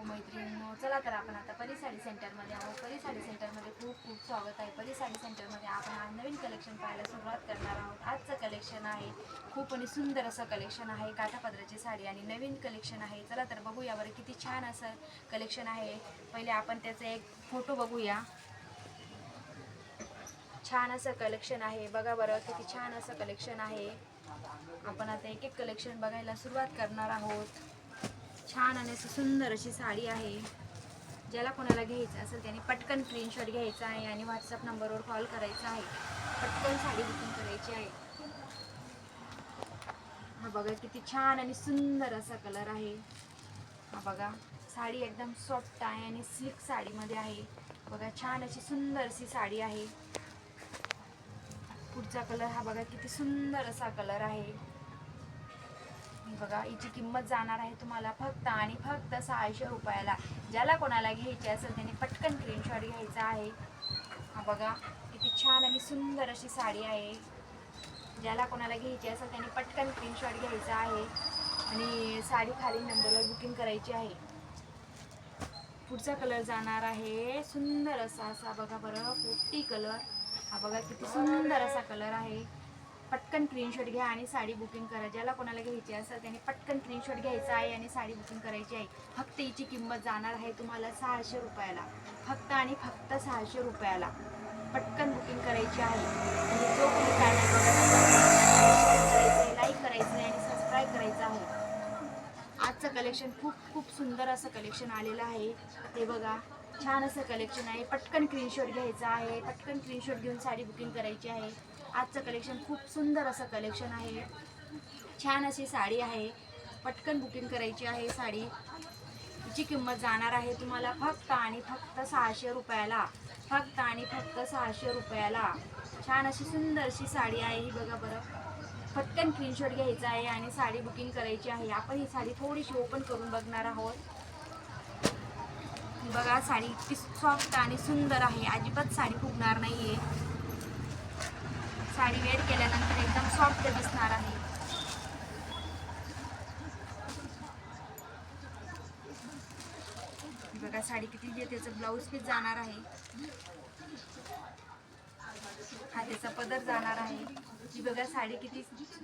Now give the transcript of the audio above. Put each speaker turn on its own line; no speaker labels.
मैत्रिणींनो, चला तर आपण आता परी साडी सेंटरमध्ये आहोत. परी साडी सेंटरमध्ये खूप खूप स्वागत आहे. परी साडी सेंटरमध्ये आपण आज नवीन कलेक्शन पाहायला सुरुवात करणार आहोत. आजचं कलेक्शन आहे खूप आणि सुंदर असं कलेक्शन आहे. काठापदराची साडी आणि नवीन कलेक्शन आहे. चला तर बघूया बरं किती छान असं कलेक्शन आहे. पहिले आपण त्याचा एक फोटो बघूया. छान असं कलेक्शन आहे, बघा बरं किती छान असं कलेक्शन आहे. आपण आता एक एक कलेक्शन बघायला सुरुवात करणार आहोत. छान आणि असं सुंदर अशी साडी आहे. ज्याला कोणाला घ्यायचं असेल त्याने पटकन स्क्रीनशॉट घ्यायचा आहे आणि व्हॉट्सअप नंबरवर कॉल करायचा आहे. पटकन साडी बुकिंग करायची आहे. हा बघा किती छान आणि सुंदर असा कलर आहे. हा बघा साडी एकदम सॉफ्ट आहे आणि सिल्क साडीमध्ये आहे. बघा छान अशी सुंदरशी साडी आहे. पुढचा कलर हा बघा किती सुंदर असा कलर आहे. बघा हिची किंमत जाणार आहे तुम्हाला फक्त आणि फक्त 600 रुपयाला. ज्याला कोणाला घ्यायची असेल त्याने पटकन स्क्रीनशॉट घ्यायचा आहे. हा बघा किती छान आणि सुंदर अशी साडी आहे. ज्याला कोणाला घ्यायची असेल त्याने पटकन स्क्रीनशॉट घ्यायचा आहे आणि साडी खाली नंबरवर बुकिंग करायची आहे. पुढचा कलर जाणार आहे सुंदर असा बघा बरं पोपटी कलर. हा बघा किती सुंदर असा कलर आहे. पटकन स्क्रीनशॉट घ्या आणि साडी बुकिंग करा. ज्याला कोणाला घ्यायची असेल त्याने पटकन स्क्रीनशॉट घ्यायचा आहे आणि साडी बुकिंग करायची आहे. फक्त हिची किंमत जाणार आहे तुम्हाला 600 रुपयाला. फक्त आणि फक्त 600 रुपयाला. पटकन बुकिंग करायची आहे. आणि जो कोणी चॅनल बघत लाईक करायचं आहे आणि सबस्क्राईब करायचं आहे. आजचं कलेक्शन खूप खूप सुंदर असं कलेक्शन आलेलं आहे. ते बघा छान असं कलेक्शन आहे. पटकन स्क्रीनशॉट घ्यायचा आहे. पटकन स्क्रीनशॉट घेऊन साडी बुकिंग करायची आहे. आजचं कलेक्शन खूप सुंदर असं कलेक्शन आहे. छान अशी साडी आहे. पटकन बुकिंग करायची आहे साडी. हिची किंमत जाणार आहे तुम्हाला फक्त आणि फक्त 600 रुपयाला. फक्त आणि फक्त 600 रुपयाला. छान अशी सुंदरशी साडी आहे ही बघा बरं. पटकन स्क्रीनशॉट घ्यायचा आहे आणि साडी बुकिंग करायची आहे. आपण ही साडी थोडीशी ओपन करून बघणार आहोत. बघा साडी इतकी सॉफ्ट आणि सुंदर आहे. अजिबात साडी फुगणार नाहीये. साडी वेअर केल्यानंतर एकदम सॉफ्ट दिसणार आहे. बघा साडी किती जे त्याचं ब्लाऊज पीस जाणार आहे. हा त्याचा पदर जाणार आहे. ही बघा साडी किती